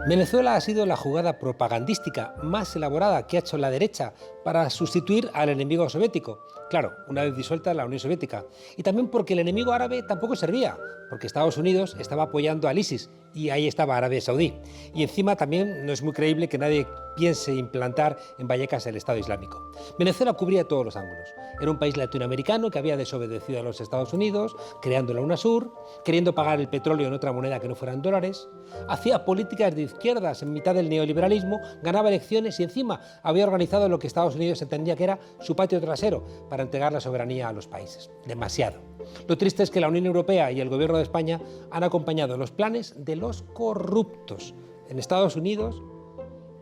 Venezuela ha sido la jugada propagandística más elaborada que ha hecho la derecha para sustituir al enemigo soviético. Claro, una vez disuelta la Unión Soviética. Y también porque el enemigo árabe tampoco servía, porque Estados Unidos estaba apoyando al ISIS y ahí estaba Arabia Saudí. Y encima también no es muy creíble que nadie piense implantar en Vallecas el Estado Islámico. Venezuela cubría todos los ángulos. Era un país latinoamericano que había desobedecido a los Estados Unidos, creando la UNASUR, queriendo pagar el petróleo en otra moneda que no fueran dólares. Hacía políticas de izquierdas en mitad del neoliberalismo, ganaba elecciones y encima había organizado lo que Estados Unidos entendía que era su patio trasero para entregar la soberanía a los países. Demasiado. Lo triste es que la Unión Europea y el Gobierno de España han acompañado los planes de los corruptos en Estados Unidos,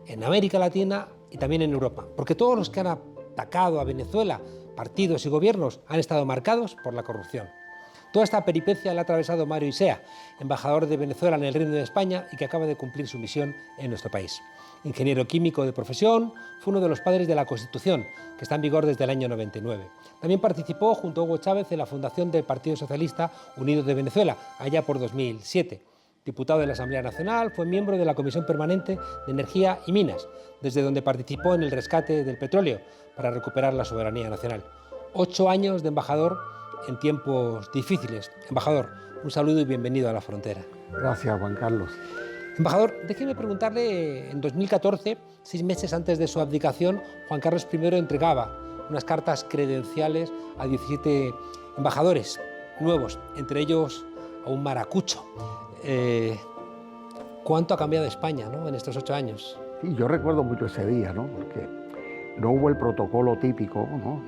en América Latina y también en Europa. Porque todos los que han atacado a Venezuela, partidos y gobiernos, han estado marcados por la corrupción. Toda esta peripecia la ha atravesado Mario Isea, embajador de Venezuela en el Reino de España y que acaba de cumplir su misión en nuestro país. Ingeniero químico de profesión, fue uno de los padres de la Constitución, que está en vigor desde el año 99. También participó junto a Hugo Chávez en la fundación del Partido Socialista Unido de Venezuela, allá por 2007. Diputado de la Asamblea Nacional, fue miembro de la Comisión Permanente de Energía y Minas, desde donde participó en el rescate del petróleo para recuperar la soberanía nacional. 8 años de embajador en tiempos difíciles. Embajador, un saludo y bienvenido a La Frontera. Gracias, Juan Carlos. Embajador, déjeme preguntarle, en 2014, 6 meses antes de su abdicación, Juan Carlos I entregaba unas cartas credenciales a 17 embajadores nuevos, entre ellos a un maracucho. ¿Cuánto ha cambiado España, ¿no?, en estos 8 años? Sí, yo recuerdo mucho ese día, ¿no? Porque no hubo el protocolo típico, ¿no?,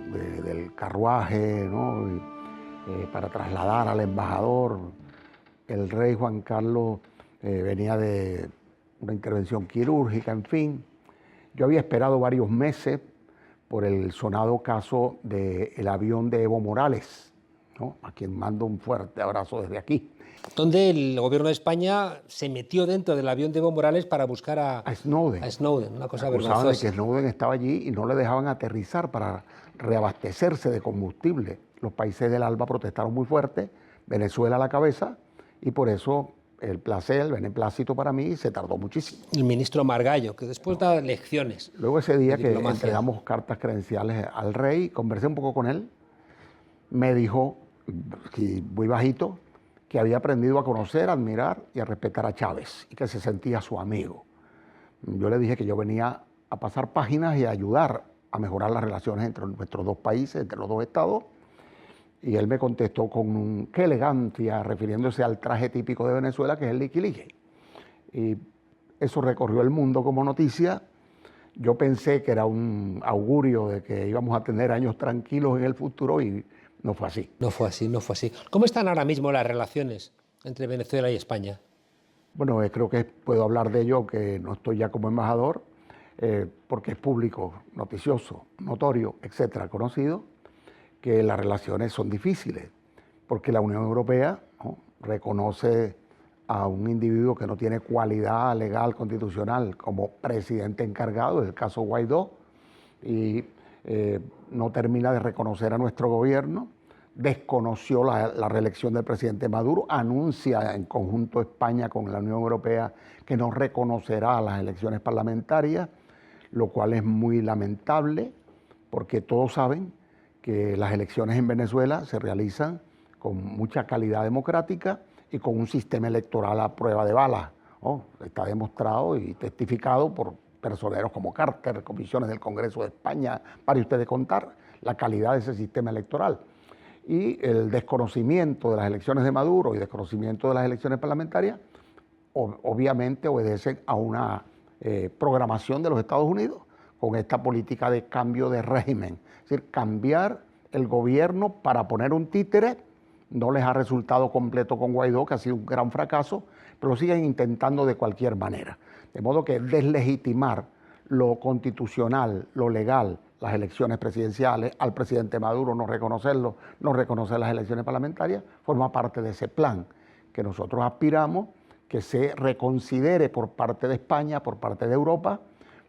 del carruaje, ¿no?, para trasladar al embajador. El rey Juan Carlos venía de una intervención quirúrgica, en fin. Yo había esperado varios meses por el sonado caso del avión de Evo Morales, ¿no?, a quien mando un fuerte abrazo desde aquí. Donde el gobierno de España se metió dentro del avión de Evo Morales para buscar a Snowden. A Snowden, una cosa Acusaban vergonzosa. de que Snowden estaba allí y no le dejaban aterrizar para reabastecerse de combustible. Los países del ALBA protestaron muy fuerte, Venezuela a la cabeza, y por eso el beneplácito para mí se tardó muchísimo. El ministro Margallo, que después da lecciones. Luego ese día de que diplomacia. entregamos cartas credenciales al rey, conversé un poco con él, me dijo, muy bajito, que había aprendido a conocer, a admirar y a respetar a Chávez y que se sentía su amigo. Yo le dije que yo venía a pasar páginas y a ayudar a mejorar las relaciones entre nuestros dos países, entre los dos estados, y él me contestó con qué elegancia, refiriéndose al traje típico de Venezuela, que es el liqui-liqui. Y eso recorrió el mundo como noticia. Yo pensé que era un augurio de que íbamos a tener años tranquilos en el futuro y no fue así. No fue así, no fue así. ¿Cómo están ahora mismo las relaciones entre Venezuela y España? Bueno, creo que puedo hablar de ello, que no estoy ya como embajador, porque es público, noticioso, notorio, etcétera, conocido, que las relaciones son difíciles, porque la Unión Europea, ¿no?, reconoce a un individuo que no tiene cualidad legal constitucional como presidente encargado, es el caso Guaidó, y no termina de reconocer a nuestro gobierno, desconoció la reelección del presidente Maduro, anuncia en conjunto España con la Unión Europea que no reconocerá las elecciones parlamentarias, lo cual es muy lamentable, porque todos saben que las elecciones en Venezuela se realizan con mucha calidad democrática y con un sistema electoral a prueba de balas, ¿no? Está demostrado y testificado por personeros como Carter, comisiones del Congreso de España, para ustedes contar la calidad de ese sistema electoral. Y el desconocimiento de las elecciones de Maduro y desconocimiento de las elecciones parlamentarias obviamente obedecen a una programación de los Estados Unidos con esta política de cambio de régimen. Es decir, cambiar el gobierno para poner un títere. No les ha resultado completo con Guaidó, que ha sido un gran fracaso, pero lo siguen intentando de cualquier manera. De modo que deslegitimar lo constitucional, lo legal, las elecciones presidenciales, al presidente Maduro no reconocerlo, no reconocer las elecciones parlamentarias, forma parte de ese plan que nosotros aspiramos que se reconsidere por parte de España, por parte de Europa,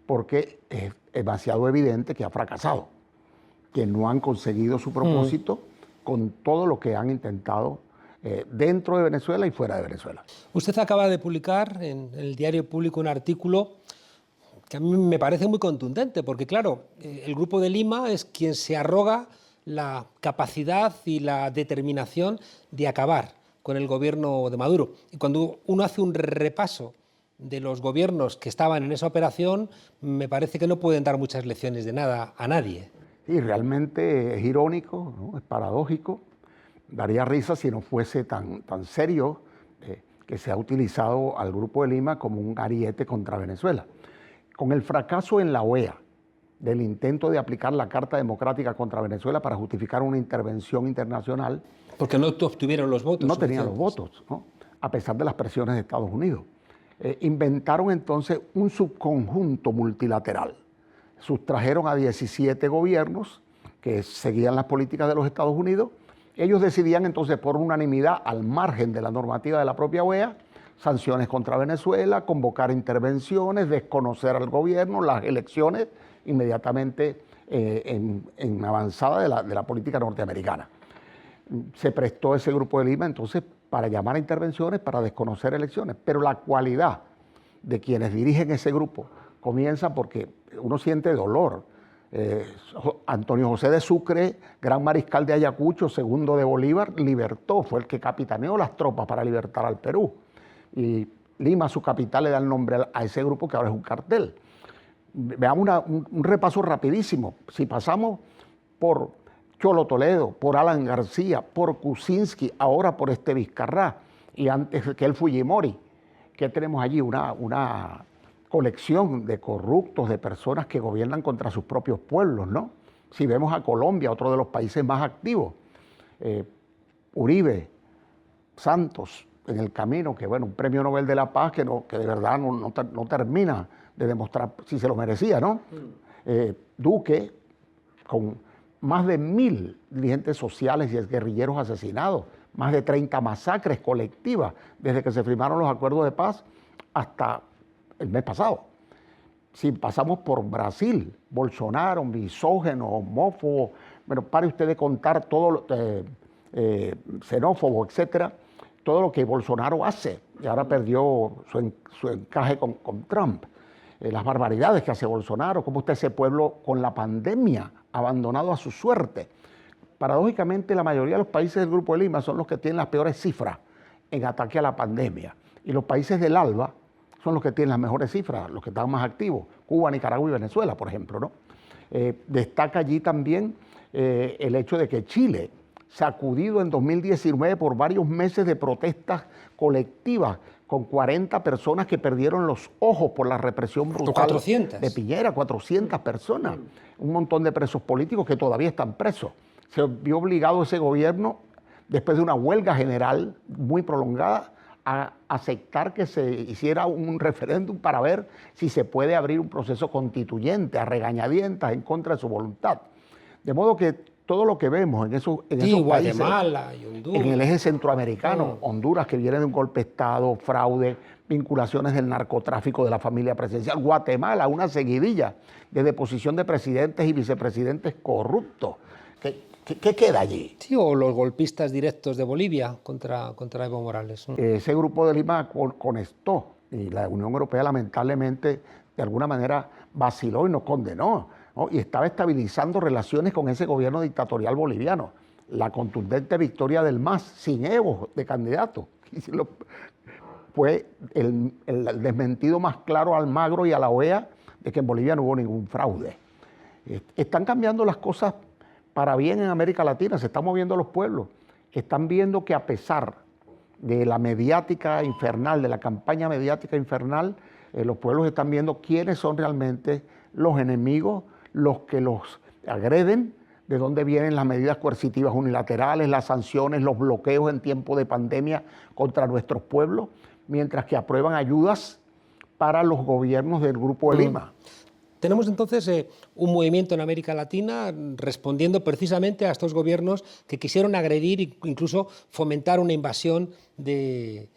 porque es demasiado evidente que ha fracasado, que no han conseguido su propósito con todo lo que han intentado dentro de Venezuela y fuera de Venezuela. Usted acaba de publicar en el Diario Público un artículo que a mí me parece muy contundente, porque claro, el Grupo de Lima es quien se arroga la capacidad y la determinación de acabar con el gobierno de Maduro. Y cuando uno hace un repaso de los gobiernos que estaban en esa operación, me parece que no pueden dar muchas lecciones de nada a nadie. Sí, realmente es irónico, ¿no? Es paradójico. Daría risa si no fuese tan serio que se ha utilizado al Grupo de Lima como un ariete contra Venezuela. Con el fracaso en la OEA del intento de aplicar la Carta Democrática contra Venezuela para justificar una intervención internacional. Porque no obtuvieron los votos. No tenían los votos, ¿no? A pesar de las presiones de Estados Unidos. Inventaron entonces un subconjunto multilateral. Sustrajeron a 17 gobiernos que seguían las políticas de los Estados Unidos. Ellos decidían entonces por unanimidad, al margen de la normativa de la propia OEA, sanciones contra Venezuela, convocar intervenciones, desconocer al gobierno, las elecciones inmediatamente en avanzada de la política norteamericana. Se prestó ese Grupo de Lima entonces para llamar a intervenciones, para desconocer elecciones, pero la cualidad de quienes dirigen ese grupo comienza porque uno siente dolor. Antonio José de Sucre, gran mariscal de Ayacucho, segundo de Bolívar, libertó, fue el que capitaneó las tropas para libertar al Perú. Y Lima, su capital, le da el nombre a ese grupo que ahora es un cartel. Veamos un repaso rapidísimo. Si pasamos por Cholo Toledo, por Alan García, por Kuczynski, ahora por Vizcarra y antes que el Fujimori, que tenemos allí una colección de corruptos, de personas que gobiernan contra sus propios pueblos, ¿no? Si vemos a Colombia, otro de los países más activos, Uribe, Santos, en el camino, que bueno, un premio Nobel de la Paz que de verdad no termina de demostrar si se lo merecía, ¿no? Duque, con más de 1000 dirigentes sociales y guerrilleros asesinados, más de 30 masacres colectivas desde que se firmaron los acuerdos de paz hasta el mes pasado. Si pasamos por Brasil, Bolsonaro, misógeno, homófobo, bueno, pare usted de contar todo, xenófobo, etcétera, todo lo que Bolsonaro hace, y ahora perdió su encaje con Trump. Las barbaridades que hace Bolsonaro, cómo está ese pueblo con la pandemia abandonado a su suerte. Paradójicamente, la mayoría de los países del Grupo de Lima son los que tienen las peores cifras en ataque a la pandemia. Y los países del ALBA son los que tienen las mejores cifras, los que están más activos. Cuba, Nicaragua y Venezuela, por ejemplo, ¿no? Destaca allí también el hecho de que Chile, sacudido en 2019 por varios meses de protestas colectivas, con 40 personas que perdieron los ojos por la represión brutal 400. de Piñera, 400 personas, un montón de presos políticos que todavía están presos. Se vio obligado ese gobierno, después de una huelga general muy prolongada, a aceptar que se hiciera un referéndum para ver si se puede abrir un proceso constituyente, a regañadientas, en contra de su voluntad. De modo que todo lo que vemos en esos Guatemala países, y Honduras, en el eje centroamericano, Honduras, que viene de un golpe de Estado, fraude, vinculaciones del narcotráfico de la familia presidencial, Guatemala, una seguidilla de deposición de presidentes y vicepresidentes corruptos. ¿Qué queda allí? Sí, o los golpistas directos de Bolivia contra Evo Morales. Ese Grupo de Lima conectó, y la Unión Europea lamentablemente de alguna manera vaciló y nos condenó, ¿no? Y estaba estabilizando relaciones con ese gobierno dictatorial boliviano. La contundente victoria del MAS sin Evo de candidato fue el desmentido más claro a Almagro y a la OEA de que en Bolivia no hubo ningún fraude. Están cambiando las cosas para bien en América Latina, se están moviendo los pueblos. Están viendo que a pesar de la mediática infernal, de la campaña mediática infernal, los pueblos están viendo quiénes son realmente los enemigos, los que los agreden, de dónde vienen las medidas coercitivas unilaterales, las sanciones, los bloqueos en tiempo de pandemia contra nuestros pueblos, mientras que aprueban ayudas para los gobiernos del Grupo de Lima. Tenemos entonces un movimiento en América Latina respondiendo precisamente a estos gobiernos que quisieron agredir e incluso fomentar una invasión de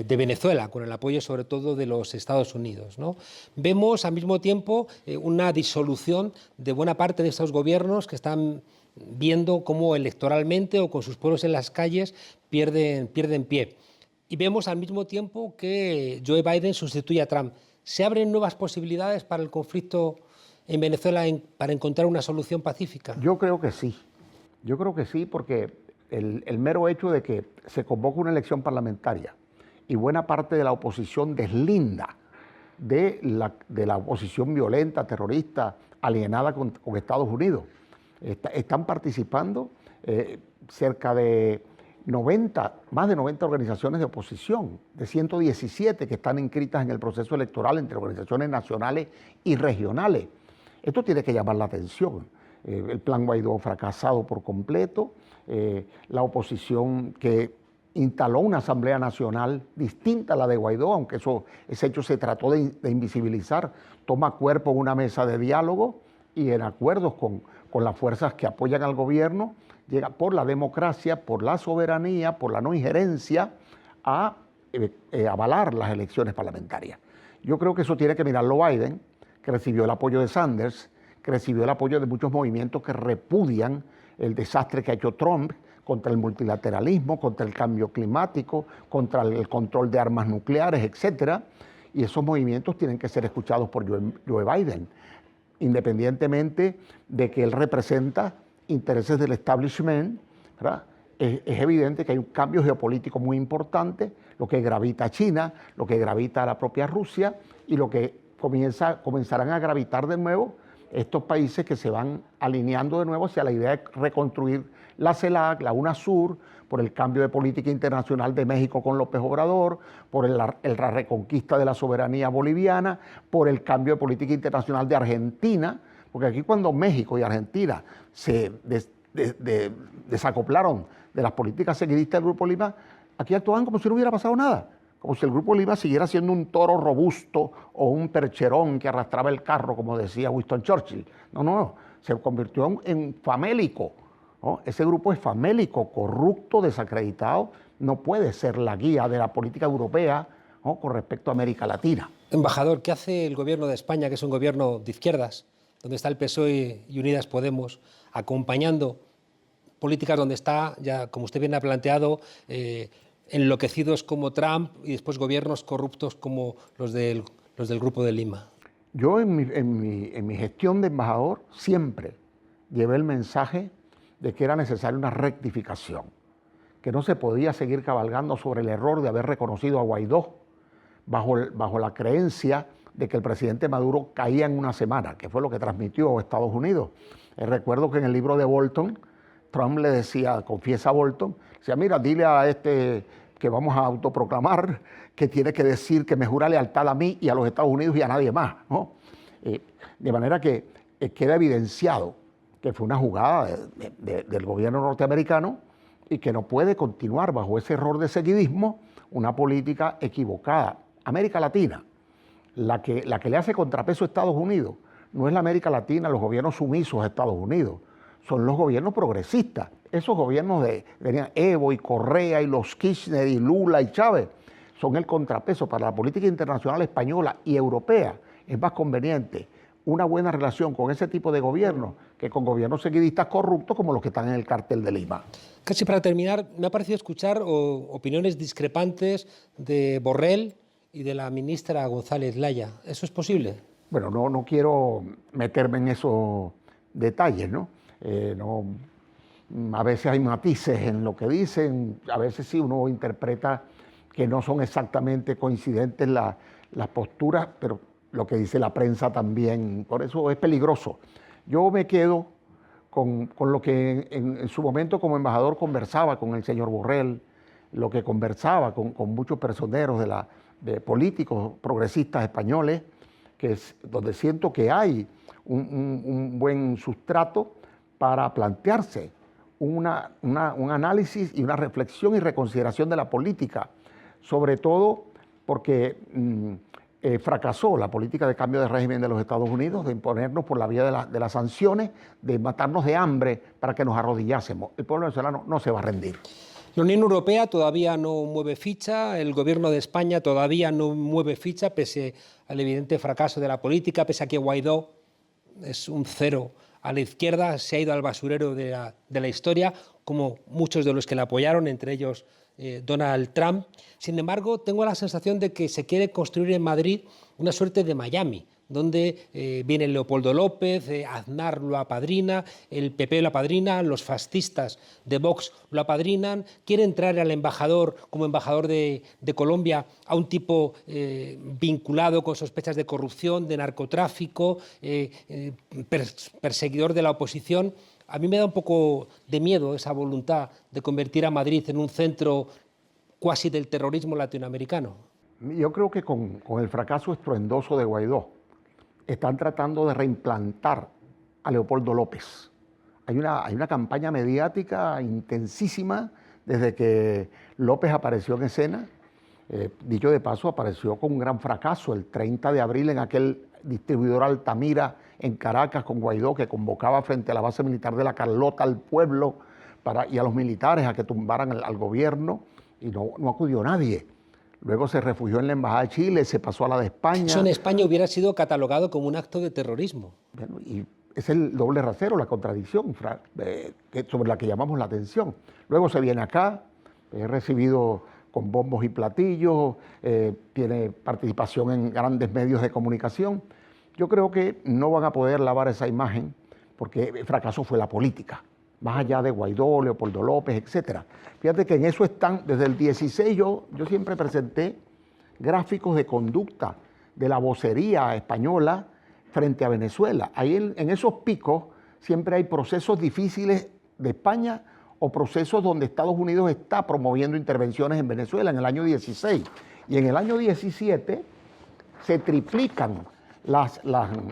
Venezuela, con el apoyo sobre todo de los Estados Unidos, ¿no? Vemos al mismo tiempo una disolución de buena parte de estos gobiernos que están viendo cómo electoralmente o con sus pueblos en las calles pierden pie. Y vemos al mismo tiempo que Joe Biden sustituye a Trump. ¿Se abren nuevas posibilidades para el conflicto en Venezuela para encontrar una solución pacífica? Yo creo que sí. Yo creo que sí, porque el mero hecho de que se convoque una elección parlamentaria y buena parte de la oposición deslinda de la oposición violenta, terrorista, alienada con Estados Unidos. Están participando cerca de más de 90 organizaciones de oposición, de 117 que están inscritas en el proceso electoral entre organizaciones nacionales y regionales. Esto tiene que llamar la atención. El plan Guaidó fracasado por completo, la oposición que instaló una Asamblea Nacional distinta a la de Guaidó, aunque ese hecho se trató de invisibilizar, toma cuerpo en una mesa de diálogo y en acuerdos con las fuerzas que apoyan al gobierno, llega por la democracia, por la soberanía, por la no injerencia, a avalar las elecciones parlamentarias. Yo creo que eso tiene que mirarlo Biden, que recibió el apoyo de Sanders, que recibió el apoyo de muchos movimientos que repudian el desastre que ha hecho Trump contra el multilateralismo, contra el cambio climático, contra el control de armas nucleares, etc. Y esos movimientos tienen que ser escuchados por Joe Biden, independientemente de que él representa intereses del establishment, ¿verdad? Es evidente que hay un cambio geopolítico muy importante, lo que gravita a China, lo que gravita a la propia Rusia y lo que comenzarán a gravitar de nuevo estos países que se van alineando de nuevo hacia la idea de reconstruir la CELAC, la UNASUR, por el cambio de política internacional de México con López Obrador, por la reconquista de la soberanía boliviana, por el cambio de política internacional de Argentina, porque aquí cuando México y Argentina se desacoplaron de las políticas seguidistas del Grupo Lima, aquí actuaban como si no hubiera pasado nada, como si el Grupo Lima siguiera siendo un toro robusto o un percherón que arrastraba el carro, como decía Winston Churchill. No, se convirtió en famélico, ¿no? Ese grupo es famélico, corrupto, desacreditado, no puede ser la guía de la política europea, ¿no?, con respecto a América Latina. Embajador, ¿qué hace el gobierno de España, que es un gobierno de izquierdas, donde está el PSOE y Unidas Podemos, acompañando políticas donde está, ya como usted bien ha planteado, enloquecidos como Trump y después gobiernos corruptos como los del Grupo de Lima? Yo en mi gestión de embajador siempre llevé el mensaje de que era necesaria una rectificación, que no se podía seguir cabalgando sobre el error de haber reconocido a Guaidó bajo la creencia de que el presidente Maduro caía en una semana, que fue lo que transmitió Estados Unidos. Recuerdo que en el libro de Bolton, Trump le decía, confiesa a Bolton, decía, mira, dile a este que vamos a autoproclamar que tiene que decir que me jura lealtad a mí y a los Estados Unidos y a nadie más, ¿no? De manera que queda evidenciado que fue una jugada del gobierno norteamericano y que no puede continuar bajo ese error de seguidismo una política equivocada. América Latina, la que le hace contrapeso a Estados Unidos, no es la América Latina, los gobiernos sumisos a Estados Unidos, son los gobiernos progresistas. Esos gobiernos venían Evo y Correa y los Kirchner y Lula y Chávez, son el contrapeso para la política internacional española y europea. Es más conveniente una buena relación con ese tipo de gobiernos que con gobiernos seguidistas corruptos como los que están en el Cártel de Lima. Casi para terminar, me ha parecido escuchar opiniones discrepantes de Borrell y de la ministra González Laya. ¿Eso es posible? Bueno, no quiero meterme en esos detalles, ¿no? A veces hay matices en lo que dicen, a veces sí uno interpreta que no son exactamente coincidentes las posturas, pero lo que dice la prensa también, por eso es peligroso. Yo me quedo con lo que en su momento como embajador conversaba con el señor Borrell, lo que conversaba con muchos personeros de políticos progresistas españoles, donde siento que hay un buen sustrato para plantearse un análisis y una reflexión y reconsideración de la política, sobre todo porque fracasó la política de cambio de régimen de los Estados Unidos, de imponernos por la vía de las sanciones, de matarnos de hambre para que nos arrodillásemos. El pueblo venezolano no se va a rendir. La Unión Europea todavía no mueve ficha, el gobierno de España todavía no mueve ficha, pese al evidente fracaso de la política, pese a que Guaidó es un cero a la izquierda se ha ido al basurero de la historia, como muchos de los que la apoyaron, entre ellos Donald Trump. Sin embargo, tengo la sensación de que se quiere construir en Madrid una suerte de Miami, donde viene Leopoldo López, Aznar lo apadrina, el PP lo apadrina, los fascistas de Vox lo apadrinan, quiere entrar al embajador como embajador de Colombia a un tipo vinculado con sospechas de corrupción, de narcotráfico, perseguidor de la oposición. A mí me da un poco de miedo esa voluntad de convertir a Madrid en un centro cuasi del terrorismo latinoamericano. Yo creo que con el fracaso estruendoso de Guaidó, están tratando de reimplantar a Leopoldo López. Hay una campaña mediática intensísima desde que López apareció en escena. Dicho de paso, apareció con un gran fracaso el 30 de abril en aquel distribuidor Altamira en Caracas con Guaidó, que convocaba frente a la base militar de La Carlota al pueblo y a los militares a que tumbaran al gobierno, y no acudió nadie. Luego se refugió en la Embajada de Chile, se pasó a la de España. Eso en España hubiera sido catalogado como un acto de terrorismo. Bueno, y es el doble rasero, la contradicción sobre la que llamamos la atención. Luego se viene acá, es recibido con bombos y platillos, tiene participación en grandes medios de comunicación. Yo creo que no van a poder lavar esa imagen porque el fracaso fue la política, más allá de Guaidó, Leopoldo López, etcétera. Fíjate que en eso están, desde el 16 yo siempre presenté gráficos de conducta de la vocería española frente a Venezuela. Ahí en esos picos siempre hay procesos difíciles de España o procesos donde Estados Unidos está promoviendo intervenciones en Venezuela en el año 16. Y en el año 17 se triplican las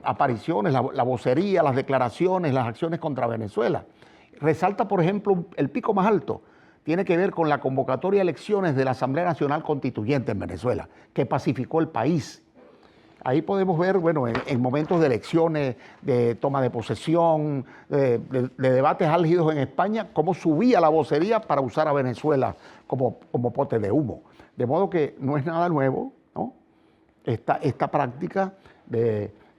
apariciones, la vocería, las declaraciones, las acciones contra Venezuela. Resalta, por ejemplo, el pico más alto, tiene que ver con la convocatoria de elecciones de la Asamblea Nacional Constituyente en Venezuela, que pacificó el país. Ahí podemos ver, bueno, en momentos de elecciones, de toma de posesión, de debates álgidos en España, cómo subía la vocería para usar a Venezuela como pote de humo. De modo que no es nada nuevo, ¿no? Esta práctica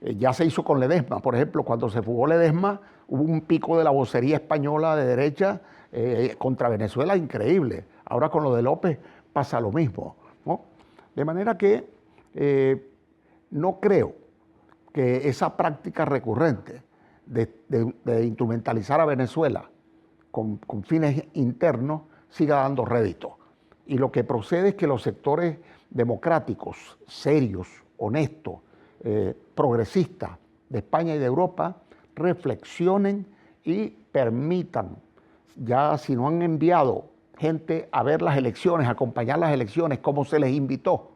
ya se hizo con Ledesma. Por ejemplo, cuando se fugó Ledesma, hubo un pico de la vocería española de derecha contra Venezuela increíble. Ahora con lo de López pasa lo mismo, ¿no? De manera que no creo que esa práctica recurrente de instrumentalizar a Venezuela con fines internos siga dando rédito. Y lo que procede es que los sectores democráticos, serios, honestos, progresistas de España y de Europa reflexionen y permitan, ya si no han enviado gente a ver las elecciones, a acompañar las elecciones, como se les invitó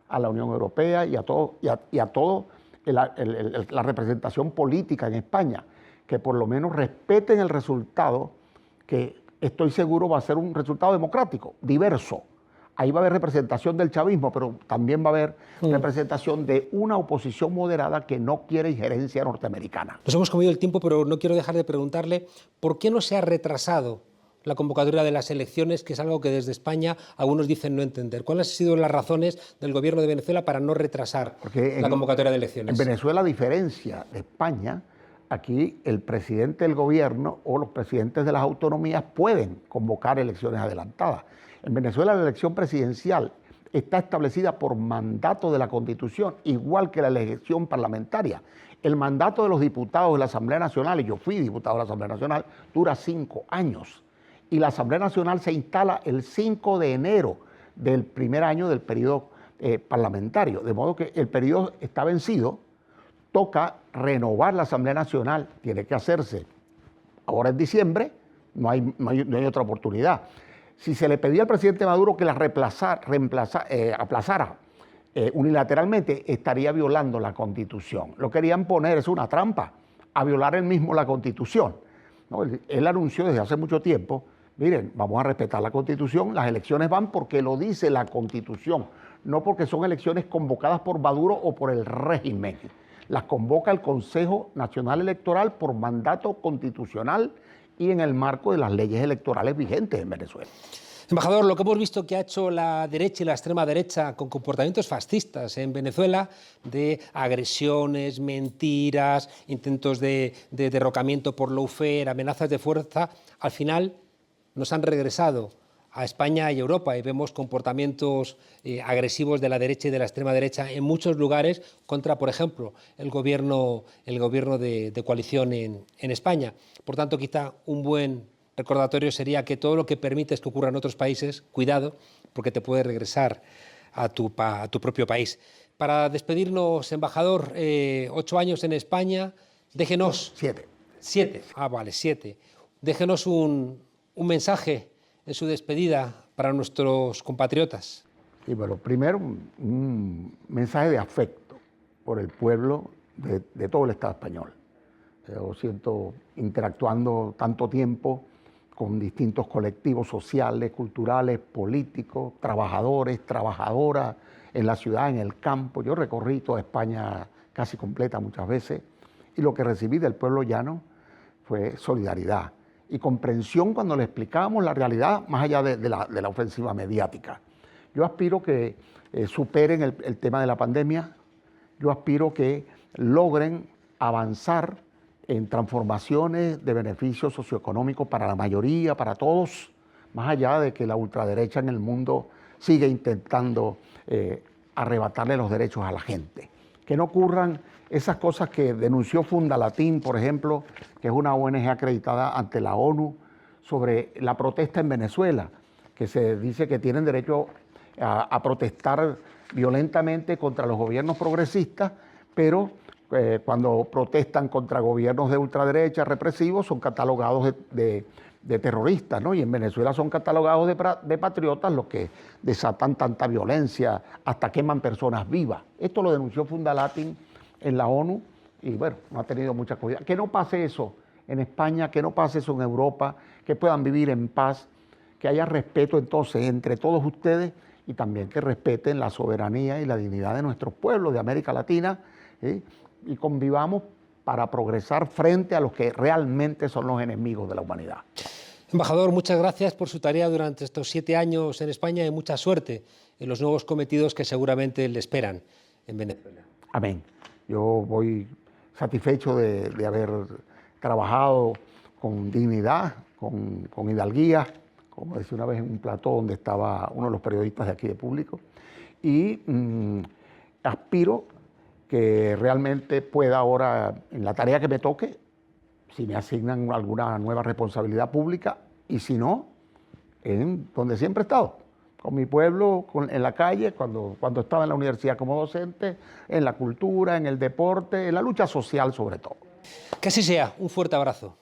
a la Unión Europea y a todo la representación política en España, que por lo menos respeten el resultado, que estoy seguro va a ser un resultado democrático, diverso. Ahí va a haber representación del chavismo, pero también va a haber representación de una oposición moderada que no quiere injerencia norteamericana. Nos hemos comido el tiempo, pero no quiero dejar de preguntarle por qué no se ha retrasado la convocatoria de las elecciones, que es algo que desde España algunos dicen no entender. ¿Cuáles han sido las razones del gobierno de Venezuela para no retrasar la convocatoria de elecciones? En Venezuela, a diferencia de España, aquí el presidente del gobierno o los presidentes de las autonomías pueden convocar elecciones adelantadas. En Venezuela la elección presidencial está establecida por mandato de la Constitución, igual que la elección parlamentaria. El mandato de los diputados de la Asamblea Nacional, y yo fui diputado de la Asamblea Nacional, dura 5 años. Y la Asamblea Nacional se instala el 5 de enero del primer año del periodo parlamentario. De modo que el periodo está vencido, toca renovar la Asamblea Nacional, tiene que hacerse ahora en diciembre, no hay otra oportunidad. Si se le pedía al presidente Maduro que la aplazara unilateralmente, estaría violando la Constitución. Lo querían poner, es una trampa, a violar él mismo la Constitución, ¿no? Él anunció desde hace mucho tiempo, miren, vamos a respetar la Constitución, las elecciones van porque lo dice la Constitución, no porque son elecciones convocadas por Maduro o por el régimen. Las convoca el Consejo Nacional Electoral por mandato constitucional y en el marco de las leyes electorales vigentes en Venezuela. Embajador, lo que hemos visto que ha hecho la derecha y la extrema derecha con comportamientos fascistas en Venezuela, de agresiones, mentiras, intentos de derrocamiento por lawfare, amenazas de fuerza, al final nos han regresado a España y Europa y vemos comportamientos agresivos de la derecha y de la extrema derecha en muchos lugares contra, por ejemplo, el gobierno de coalición en España. Por tanto, quizá un buen recordatorio sería que todo lo que permites que ocurra en otros países, cuidado, porque te puede regresar a tu propio país. Para despedirnos, embajador, 8 años en España, déjenos... 7. 7, vale, 7. Déjenos un mensaje en su despedida para nuestros compatriotas. Sí, bueno, primero un mensaje de afecto por el pueblo de todo el Estado español. Yo siento interactuando tanto tiempo con distintos colectivos sociales, culturales, políticos, trabajadores, trabajadoras, en la ciudad, en el campo. Yo recorrí toda España casi completa muchas veces y lo que recibí del pueblo llano fue solidaridad y comprensión cuando le explicábamos la realidad más allá de la ofensiva mediática. Yo aspiro que superen el tema de la pandemia, yo aspiro que logren avanzar en transformaciones de beneficios socioeconómicos para la mayoría, para todos, más allá de que la ultraderecha en el mundo sigue intentando arrebatarle los derechos a la gente. Que no ocurran esas cosas que denunció Fundalatin, por ejemplo, que es una ONG acreditada ante la ONU, sobre la protesta en Venezuela, que se dice que tienen derecho a protestar violentamente contra los gobiernos progresistas, pero cuando protestan contra gobiernos de ultraderecha represivos son catalogados de terroristas, ¿no? Y en Venezuela son catalogados de patriotas los que desatan tanta violencia, hasta queman personas vivas. Esto lo denunció Fundalatin en la ONU y bueno, no ha tenido mucha cuidado. Que no pase eso en España, que no pase eso en Europa, que puedan vivir en paz, que haya respeto entonces entre todos ustedes y también que respeten la soberanía y la dignidad de nuestros pueblos de América Latina, ¿sí? Y convivamos para progresar frente a los que realmente son los enemigos de la humanidad. Embajador, muchas gracias por su tarea durante estos 7 años en España y mucha suerte en los nuevos cometidos que seguramente le esperan en Venezuela. Amén. Yo voy satisfecho de haber trabajado con dignidad, con hidalguía, como decía una vez en un plató donde estaba uno de los periodistas de aquí de Público, y aspiro que realmente pueda ahora, en la tarea que me toque, si me asignan alguna nueva responsabilidad pública, y si no, en donde siempre he estado, con mi pueblo, en la calle, cuando estaba en la universidad como docente, en la cultura, en el deporte, en la lucha social sobre todo. Que así sea. Un fuerte abrazo.